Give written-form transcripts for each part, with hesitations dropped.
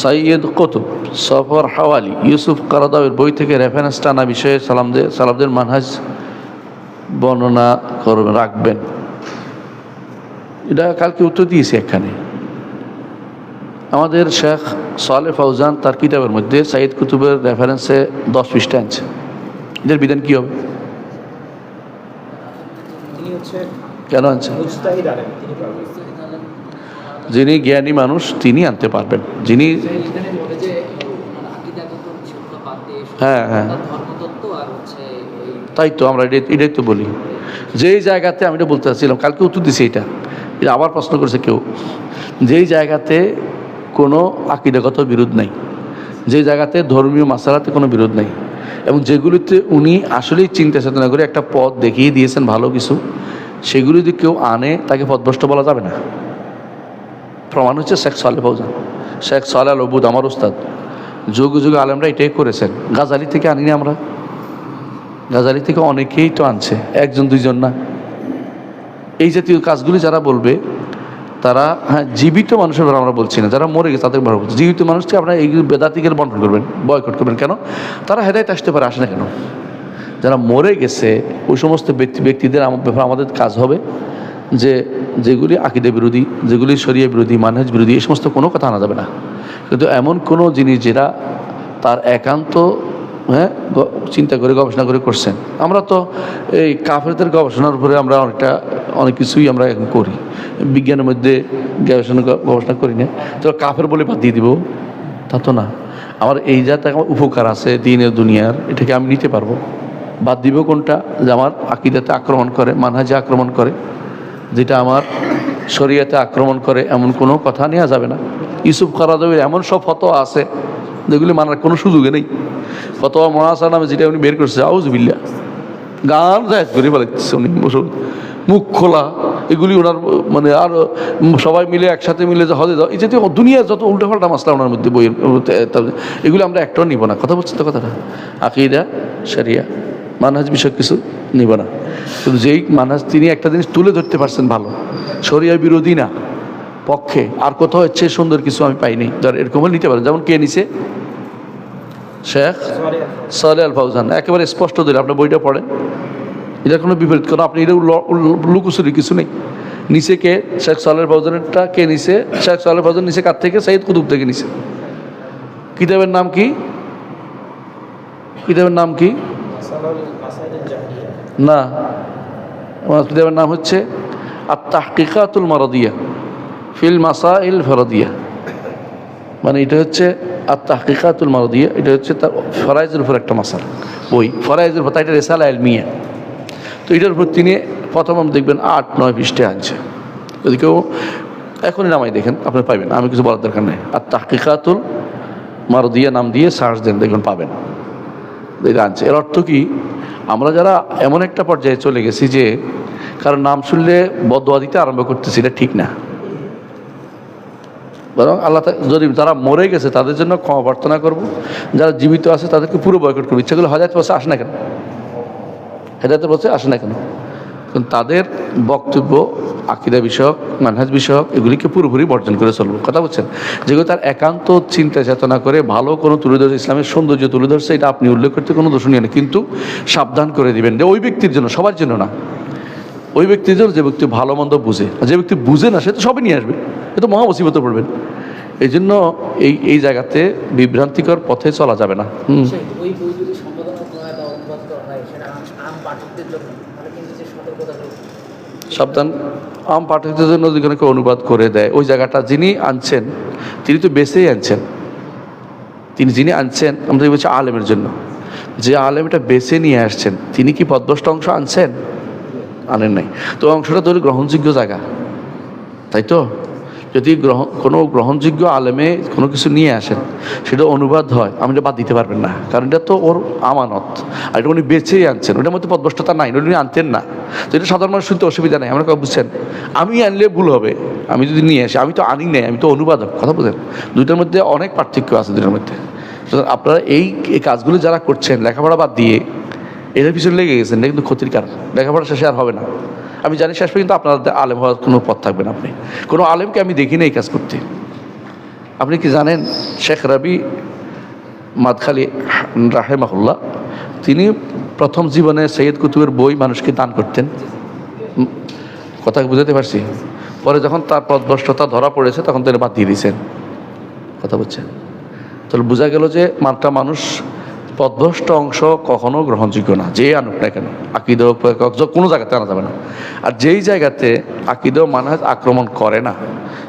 সাইয়্যিদ কুতুব সফর হাওয়ালি ইউসুফ কারাদাওয়ের বই থেকে রেফারেন্স টানা বিষয়ে সালাফদের মানহাজ বর্ণনা করবেন রাখবেন। এটা কালকে উত্তর দিয়েছি এখানে। আমাদের শেখ সালেহ ফাউজান তার কিতাবের মধ্যে সাইয়্যিদ কুতুবের রেফারেন্সে 10 পৃষ্ঠা আনছে। এদের বিধান কী হবে? কেন আনছে? যিনি জ্ঞানী মানুষ তিনি আনতে পারবেন, যিনি হ্যাঁ হ্যাঁ তাই তো আমরা এটাই তো বলি। যেই জায়গাতে আমি এটা বলতে চাচ্ছিলাম, কালকে উত্তর দিছি এটা আবার প্রশ্ন করেছে কেউ, যেই জায়গাতে কোনো আকীদাগত বিরোধ নাই, যে জায়গাতে ধর্মীয় মাসালাতে কোনো বিরোধ নাই, এবং যেগুলিতে উনি আসলেই চিন্তা চেতনা করে একটা পথ দেখিয়ে দিয়েছেন ভালো কিছু, সেগুলি যদি কেউ আনে তাকে পথভ্রষ্ট বলা যাবে না। প্রমাণ হচ্ছে শেখ সালেহ ফাউজান, শেখ সালেহ আল উবুদ আমার উস্তাদ, যুগে যুগে আলেমরা এটাই করেছেন। গাজালি থেকে আনিনি আমরা, গাজালি থেকে অনেকেই তো আনছে, একজন দুইজন না। এই জাতীয় কাজগুলি যারা বলবে তারা, হ্যাঁ জীবিত মানুষের ব্যাপারে আমরা বলছি না, যারা মরে গেছে তাদের ব্যাপারে বলছি। জীবিত মানুষকে আপনারা এই বেদাতিকে বন্টন করবেন, বয়কট করবেন কেন? তারা হেদায়েত আসতে পারে, আসে না কেন? যারা মরে গেছে ওই সমস্ত ব্যক্তিদের ব্যাপারে আমাদের কাজ হবে যে যেগুলি আকীদা বিরোধী, যেগুলি শরিয়া বিরোধী, মানহাজ বিরোধী, এই সমস্ত কোনো কথা আনা যাবে না। কিন্তু এমন কোনো জিনিস যেটা তার একান্ত চিন্তা করে গবেষণা করে করছেন। আমরা তো এই কাফেরদের গবেষণার উপরে আমরা অনেক কিছুই আমরা এখন করি, বিজ্ঞানের মধ্যে গবেষণা করি না, তো কাফের বলে বাদ দিয়ে দিব তা তো না। আমার এই যাতে আমার উপকার আছে দিনের দুনিয়ার, এটাকে আমি নিতে পারবো। বাদ দিব কোনটা? যে আমার আকীদাতে আক্রমণ করে, মানহাজে আক্রমণ করে, যেটা আমার শরীয়তে আক্রমণ করে, এমন কোনো কথা নেওয়া যাবে না। ইউসুফ কারাদাওয়ির এমন সব ফতোয়া আছে যেগুলি মানার কোনো সুযোগে নেই। ফতোয়া মুনাসারা নামে যেটা উনি বের করছে, আউযুবিল্লাহ, গান জায়েজ করে বলেছে উনি, মুখ খোলা, এগুলি ওনার মানে আর সবাই মিলে একসাথে মিলে যে হজে যাও, এই জাতীয় দুনিয়ার যত উল্টাপাল্টা মাসলা ওনার মধ্যে বইয়ের, এগুলি আমরা একটাও নিব না। কথা বলছি তো কথাটা, আকীদা শরিয়া মানহাজ বিষয় কিছু নিব না। কিন্তু যেই মানহাজ তিনি একটা জিনিস তুলে ধরতে পারছেন ভালো, শরিয়া বিরোধী না, পক্ষে, আর কোথাও হচ্ছে সুন্দর কিছু আমি পাইনি, ধর এরকমও নিতে পারেন। যেমন কে নিছে? শেখ সালেহ আল ফাউজান, একেবারে স্পষ্ট দিল, আপনার বইটা পড়েন, এটার কোনো বিপরীত কোনো আপনি এটা লুকুচুরি কিছু নেই। নিচে কে? শেখ সালেহ ফাউজানেরটা কে নিছে? শেখ সালেহ ফাউজান নিচে কার থেকে? সাইয়্যিদ কুতুব থেকে নিছে। কিতাবের নাম কি? কিতাবের নাম কি? না, আমার কিতাবের নাম হচ্ছে আত-তাহকিকাতুল মারাদিয়া ফিল মাসাইল ফারাদিয়া, মানে এটা হচ্ছে আত-তাহকিকাতুল মারাদিয়া, এটা হচ্ছে তার ফরাইজের উপর একটা মাসালা বই, ফরাইজের উপর, তাই এটা রিসালা ইলমিয়া। তো এটার উপর তিনি প্রথম দেখবেন 8-9 পৃষ্ঠা আনছে। যদি কেউ এখনই নামাই দেখেন আপনার পাবেন, আমি কিছু বলার দরকার নেই। আত-তাহকিকাতুল মারাদিয়া নাম দিয়ে সার্চ দেন, দেখবেন পাবেন, এটা আনছে। এর অর্থ কি? আমরা যারা এমন একটা পর্যায়ে চলে গেছি যে কারণ নাম শুনলে বদদোয়া দিতে আরম্ভ করতেছি, এটা ঠিক না। বরং আল্লাহ যদি তারা মরে গেছে তাদের জন্য ক্ষমা প্রার্থনা করবো, যারা জীবিত আছে তাদেরকে পুরো বয়কট করবো। ইচ্ছাগুলো হেদায়েত পথে আসে না কেন? হেদায়েতের পথে আসে না কেন? কারণ তাদের বক্তব্য আকীদা বিষয়ক, মানহাজ বিষয়ক, এগুলিকে পুরোপুরি বর্জন করে চলবো। কথা বলছেন, যেগুলো তার একান্ত চিন্তা চেতনা করে ভালো কোনো তুলে ধরছে, ইসলামের সৌন্দর্য তুলে ধরছে, এটা আপনি উল্লেখ করতে কোনো দোষণীয় নেই, কিন্তু সাবধান করে দিবেন যে ওই ব্যক্তির জন্য, সবার জন্য না, ওই ব্যক্তির জন্য যে ব্যক্তি ভালো মন্দ বুঝে। যে ব্যক্তি বুঝে না সে তো সবই নিয়ে আসবে, এ তো মহা মুসিবতে পড়বেন। এই জন্য এই জায়গাতে বিভ্রান্তিকর পথে চলা যাবে না। সাবধান, আম পাঠকদের জন্য যদি কেউ অনুবাদ করে দেয়, ওই জায়গাটা যিনি আনছেন তিনি তো বেছেই আনছেন, যিনি আনছেন আমরা বলছি আলেমের জন্য, যে আলেম এটা বেছে নিয়ে আসছেন তিনি কি পদভ্রষ্ট অংশ আনছেন? আনেন নাই। তো অংশটা তো গ্রহণযোগ্য জায়গা, তাই তো? যদি কোনো গ্রহণযোগ্য আলেমে কোনো কিছু নিয়ে আসেন, সেটা অনুবাদ হয়, আপনি এটা বাদ দিতে পারবেন না, কারণ এটা তো ওর আমানত, আর এটা উনি বেছেই আনছেন, ওটার মধ্যে পদভ্রষ্টতা নাই, উনি আনতেন না। তো এটা সাধারণ মানুষ শুনতে অসুবিধা নেই। আমরা কথা বুঝছেন, আমি আনলে ভুল হবে, আমি যদি নিয়ে আসি, আমি তো আনি নাই, আমি তো অনুবাদক। কথা বুঝেন, দুইটার মধ্যে অনেক পার্থক্য আছে দুইটার মধ্যে। আপনারা এই কাজগুলো যারা করছেন লেখাপড়া বাদ দিয়ে এটার পিছনে লেগে গেছেন, এটা কিন্তু ক্ষতির কারণ। লেখাপড়া শেষে আর হবে না, আমি জানি শেষ পর্যন্ত আপনাদের আলেম হওয়ার কোনো পথ থাকবে না। আপনি কোনো আলেমকে আমি দেখি না এই কাজ করতে, আপনি কি জানেন শেখ রাবি মাদখালি রাহেমাহুল্লাহ তিনি প্রথম জীবনে সৈয়দ কুতুবের বই মানুষকে দান করতেন। কথা বুঝাতে পারছি? পরে যখন তার পথভ্রষ্টতা ধরা পড়েছে তখন তিনি বাদ দিয়ে দিয়েছেন। কথা বলছেন? তাহলে বোঝা গেল যে মানটা মানুষ পথভ্রষ্ট অংশ কখনো গ্রহণযোগ্য না, যে আনুক না কেন, আকিদা কোনো জায়গাতে আনা যাবে না। আর যেই জায়গাতে আকিদা মানহাজ আক্রমণ করে না,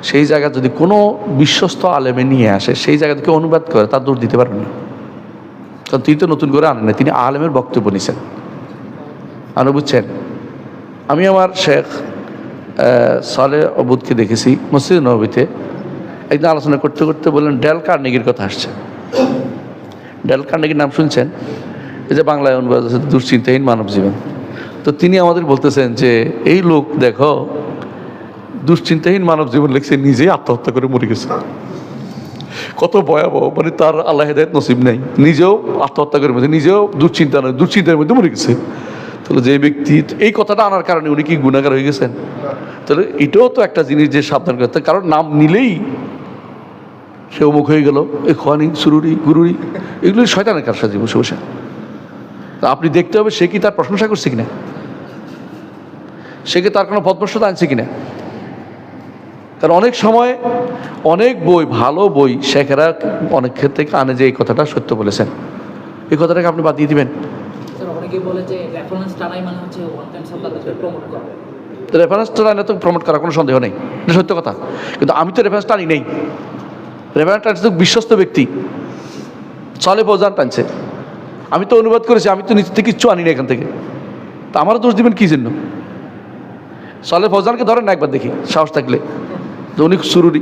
সেই জায়গা যদি কোনো বিশ্বস্ত আলেমে নিয়ে আসে, সেই জায়গা থেকে অনুবাদ করে, তার দূর দিতে পারবেন না। কারণ তিনি তো নতুন করে আনেন না, তিনি আলেমের বক্তব্য নিছেন। আপনি বুঝছেন? আমি আমার শেখ সালেহ অবুদকে দেখেছি মসজিদ নববীতে একদিন আলোচনা করতে করতে বললেন ডেল কার্নেগির কথা আসছে। ডেল কার্নেগির নাম শুনছেন? এই যে বাংলায় অনুবাদ আছে দুশ্চিন্তাহীন মানব জীবন। তো তিনি আমাদের বলতেছেন যে এই লোক দেখো দুশ্চিন্তাহীন মানব জীবন লিখছে, নিজেই আত্মহত্যা করে মরে গেছে। কত ভয়াবহ! মানে তার আল্লাহ হেদায়েত নসিব নেই, নিজেও আত্মহত্যা করে মরেছে, নিজেও দুশ্চিন্তা নয়, দুশ্চিন্তার মধ্যে মরে গেছে। তাহলে যে ব্যক্তি এই কথাটা আনার কারণে উনি কি গুনাহগার হয়ে গেছেন? তাহলে এটাও তো একটা জিনিস যে সাবধান করতে, কারণ নাম নিলেই সে অমুক হয়ে গেল, এ খোয়ানি সুরুরি গুরুরি, এগুলো শয়তানের কারসাজি বসে বসে। আপনি দেখতে হবে সে কি তার প্রশংসা করছে কিনা, সে কি তার কোনো পথভ্রষ্টতা আনছে কিনা। কারণ অনেক সময় অনেক বই, ভালো বই শেখেরা অনেক ক্ষেত্রে আনে যে এই কথাটা সত্য বলেছেন, এই কথাটাকে আপনি বাদ দিয়ে দিবেন। রেফারেন্স টানে তো প্রমোট করার কোনো সন্দেহ নেই, এটা সত্য কথা। কিন্তু আমি তো রেফারেন্স টানি নেই, রেফারেন্স টানছে তো বিশ্বস্ত ব্যক্তি, সালেহ ফৌজান টানছে। আমি তো অনুবাদ করেছি, আমি তো নিজ থেকে কিচ্ছু আনি না এখান থেকে, তা আমারও দোষ দিবেন কি জন্য? সালেহ ফৌজানকে ধরেন না একবার দেখি, সাহস থাকলে। উনি সুরুরি,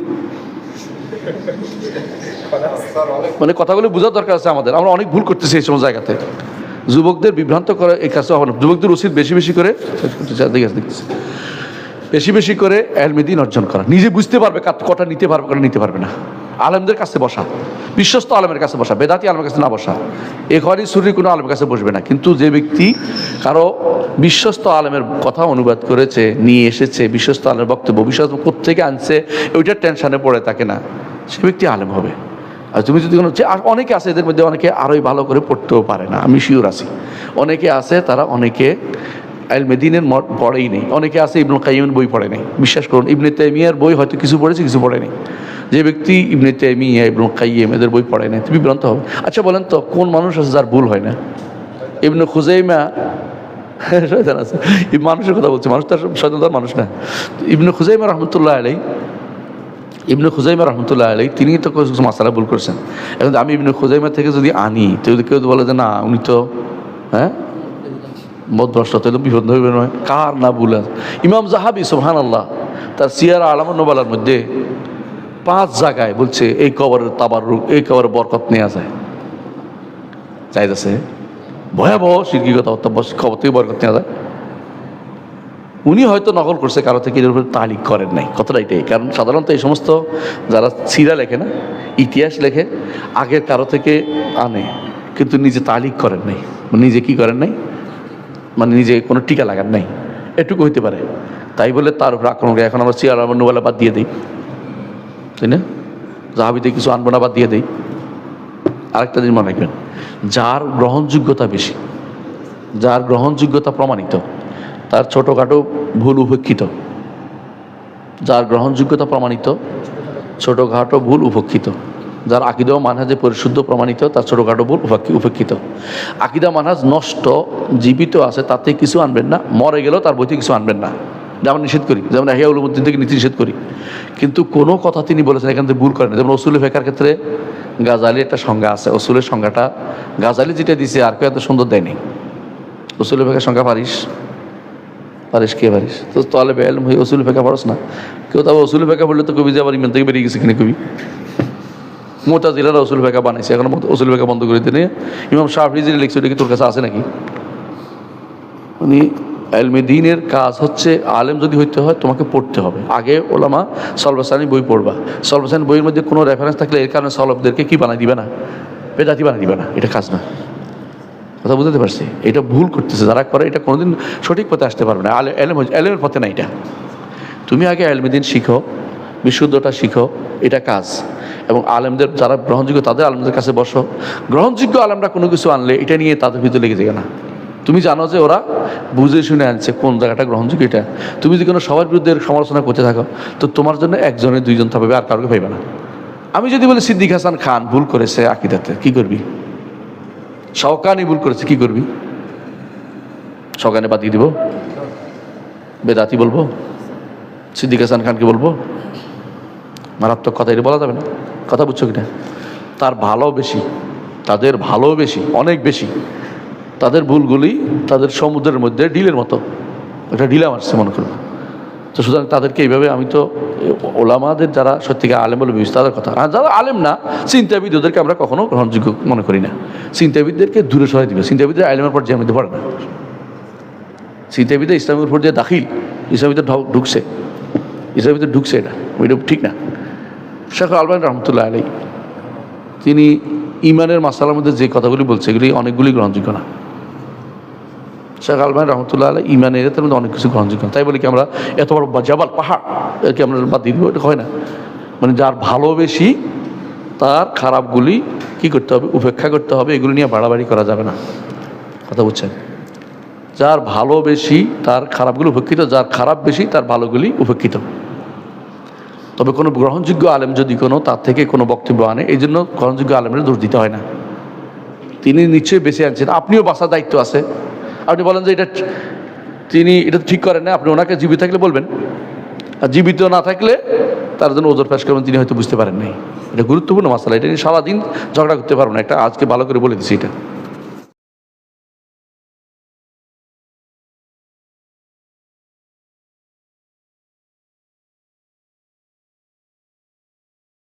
মানে কথাগুলো বোঝার দরকার আছে আমাদের। আমরা অনেক ভুল করতেছি এই সময় জায়গাতে। যুবকদের বিভ্রান্ত করা এই কাজটা হবে না। যুবকদের উচিত বেশি বেশি করে ইলমে দ্বীন অর্জন করা। নিজে বুঝতে পারবে কটা নিতে পারবে, কটা নিতে পারবে না। আলেমদের কাছে বসা, বিশ্বস্ত আলেমের কাছে বসা, বেদাতি আলেমের কাছে না বসা। এখানে সুরি কোনো আলেমের কাছে বসবে না। কিন্তু যে ব্যক্তি কারো বিশ্বস্ত আলেমের কথা অনুবাদ করেছে, নিয়ে এসেছে, বিশ্বস্ত আলেমের বক্তব্য বিশ্বস্ত কোত্থেকে আনছে, ওইটার টেনশনে পড়ে থাকে না, সে ব্যক্তি আলেম হবে। আর তুমি যদি কোনো অনেকে আছে এদের মধ্যে, অনেকে আরোই ভালো করে পড়তেও পারে না, আমি শিওর আছি। অনেকে আছে তারা অনেকে ইলমে দ্বীনের পড়েই নেই। অনেকে আছে ইবনুল কাইয়িমের বই পড়ে নেই। বিশ্বাস করুন, ইবনে তাইমিয়ার বই হয়তো কিছু পড়েছে, কিছু পড়ে নেই। যে ব্যক্তি ইবনে তাইমিয়া, ইবনুল কাইয়িম এদের বই পড়ে নেই, তুমি বিভ্রান্ত হবে। আচ্ছা বলেন তো, কোন মানুষ আছে যার ভুল হয় না? ইবনে খুজাইমা শয়তান আছে, এই মানুষের কথা বলছে, মানুষ তার শয়তান মানুষ না। ইবনে খুজাইমা রহমতুল্লাহ আলাইহি তিনি তো কিছু মাসালা ভুল করেছেন। এখন আমি ইবনে খুজাইমা থেকে যদি আনি, তো যদি কেউ বলে যে না উনি তো মতভ্রষ্ট, তো বিপদ হইবে নয়, কার না ভুল আছে? ইমাম জাহাবি সুবহানাল্লাহ তার সিয়ার আলাম নোবালার মধ্যে 5 জায়গায় বলছে এই কবরের তাবাররুক, এই কবরের বরকত নেওয়া যায়, চাইতেছে ভয়াবহ শিরকিগত খবর থেকে বরকত নেওয়া যায়। উনি হয়তো নকল করছে কারো থেকে, এর উপরে তালিক করেন নাই, কতটা এটাই। কারণ সাধারণত এই সমস্ত যারা সিরা লেখে না, ইতিহাস লেখে, আগের কারো থেকে আনে, কিন্তু নিজে তালিক করেন নাই, নিজে কি করেন নাই, মানে নিজে কোনো টিকা লাগান নাই, এটুকু হইতে পারে। তাই বলে তার উপর আক্রমণ করে এখন আমরা সিয়ার নোবেলা বাদ দিয়ে দিই, তাই না? জাহাবিতে কিছু আনবো না, বাদ দিয়ে দিই। আরেকটা জিনিস মনে রাখবেন, যার গ্রহণযোগ্যতা বেশি, যার গ্রহণযোগ্যতা প্রমাণিত, তার ছোটোখাটো ভুল উপেক্ষিত। যার গ্রহণযোগ্যতা প্রমাণিত, ছোটোখাটো ভুল উপেক্ষিত। যার আকিদা ও মানহাজে পরিশুদ্ধ প্রমাণিত, তার ছোটোখাটো ভুল উপেক্ষিত। আকিদা মানহাজ নষ্ট, জীবিত আছে, তাতে কিছু আনবেন না, মরে গেলেও তার বইতে কিছু আনবেন না, যেমন নিষেধ করি, যেমন ইহয়া উলুমুদ্দিন থেকে নীতি নিষেধ করি। কিন্তু কোনো কথা তিনি বলেছেন এখান থেকে ভুল করেন। যেমন উসুলে ফিকহের ক্ষেত্রে গাজালি একটা সংজ্ঞা আছে, উসুলের সংজ্ঞাটা গাজালি যেটা দিছে আর কেউ এত সুন্দর দেয়নি। উসুলে ফিকহের সংজ্ঞা পারিস কে পারিস? তো তালেবে ইলম হয়ে উসুল ফিকহ পড়ছ না কেউ? তবে উসুল ফিকহ বললে তো কবি যে আবার ইমান থেকে বেরিয়ে গেছে কিনা কবি। মুতাজিলারা উসুল ফিকহ বানাইছে, এখন উসুল ফিকহ বন্ধ করে দিতে। ইমাম শাফিঈ যে লিখছে ওটা কি তোর কাছে আছে নাকি? উনি ইলমে দ্বীনের কাজ হচ্ছে, আলেম যদি হইতে হয় তোমাকে পড়তে হবে। আগে ওলামা সলবাসানি বই পড়বা, সলবাসানি বইয়ের মধ্যে কোনো রেফারেন্স থাকলে এর কারণে সলবদেরকে কি বানাই দিবে না, বেদাতি বানাই দিবে না, এটা কাজ না। কথা বুঝতে পারছি? এটা ভুল করতেছে যারা করে, এটা কোনোদিন সঠিক পথে আসতে পারবে না। এলেমের পথে না এটা। তুমি আগে ইলমে দ্বীন শিখো, বিশুদ্ধটা শিখো, এটা কাজ। এবং আলেমদের যারা গ্রহণযোগ্য তাদের আলেমদের কাছে বসো। গ্রহণযোগ্য আলেমরা কোনো কিছু আনলে এটা নিয়ে তাদের ভিতরে লেগে যায় না। তুমি জানো যে ওরা বুঝে শুনে আনছে কোন জায়গাটা গ্রহণযোগ্য এটা। তুমি যদি কোনো সবার বিরুদ্ধে সমালোচনা করতে থাকো তো তোমার জন্য একজনে দুইজন থাকবে, আর কাউকে পাইবে না। আমি যদি বলি সিদ্দিক হাসান খান ভুল করেছে আকিদাতে, কি করবি? শওকানি ভুল করেছে, কি করবি? শওকানি বাদ দিয়ে দিব? বেদাতি বলবো? সিদ্দিক হাসান খানকে বলবো? মারাত্মক কথা, এটা বলা যাবে না। কথা বুঝছো কিনা? তার ভালো বেশি, তাদের ভালো বেশি, অনেক বেশি। তাদের ভুলগুলি তাদের সমুদ্রের মধ্যে ঢিলের মতো, এটা ঢিলা মারছে মনে করবো। তো সুতরাং তাদেরকে এইভাবে, আমি তো ওলামাদের যারা সত্যিকার আলেম বলে বিবেচিত তাদের কথা, আর যারা আলেম না চিন্তাবিদ ওদেরকে আমরা কখনো গ্রহণযোগ্য মনে করি না। চিন্তাবিদদেরকে দূরে সরাই দিবে। চিন্তাবিদের আলেমের পর যে আমি পড়ে না, চিন্তাবিদে ইসলামের উপর যে দাখিল, ইসলামীদের ঢুকছে, ইসলামীদের ঢুকছে, এটা ঠিক না। শেখ আলবানী রহমতুল্লাহ আলাই তিনি ইমানের মাসালার মধ্যে যে কথাগুলি বলছে এগুলি অনেকগুলি গ্রহণযোগ্য না। শেখ আলবানী রহমতুল্লাহ আলাই ইমানের এর মধ্যে অনেক কিছু গ্রহণযোগ্য না। তাই বলি কি আমরা এত বড় জাবাল পাহাড় এরকে আমরা বাদ দিয়ে দিব? এটা হয় না। মানে যার ভালোবেসি তার খারাপগুলি কি করতে হবে? উপেক্ষা করতে হবে। এগুলি নিয়ে বাড়াবাড়ি করা যাবে না। কথা বুঝছেন? যার ভালো বেশি তার খারাপগুলি উপেক্ষিত, যার খারাপ বেশি তার ভালোগুলি উপেক্ষিত। তবে কোনো গ্রহণযোগ্য আলেম যদি কোনো তার থেকে কোনো বক্তব্য আনে, এই জন্য গ্রহণযোগ্য আলেমের দোষ দিতে হয় না। তিনি নিশ্চয়ই বেঁচে আনছেন, আপনিও বাঁচার দায়িত্ব আছে। আপনি বলেন যে এটা তিনি এটা ঠিক করেন না, আপনি ওনাকে জীবিত থাকলে বলবেন, আর জীবিত না থাকলে তার জন্য ওজোর পেশ করবেন, তিনি হয়তো বুঝতে পারেন নাই। এটা গুরুত্বপূর্ণ মাসালা, এটা নিয়ে সারাদিন ঝগড়া করতে পারবো না। একটা আজকে ভালো করে বলে দিচ্ছি এটা।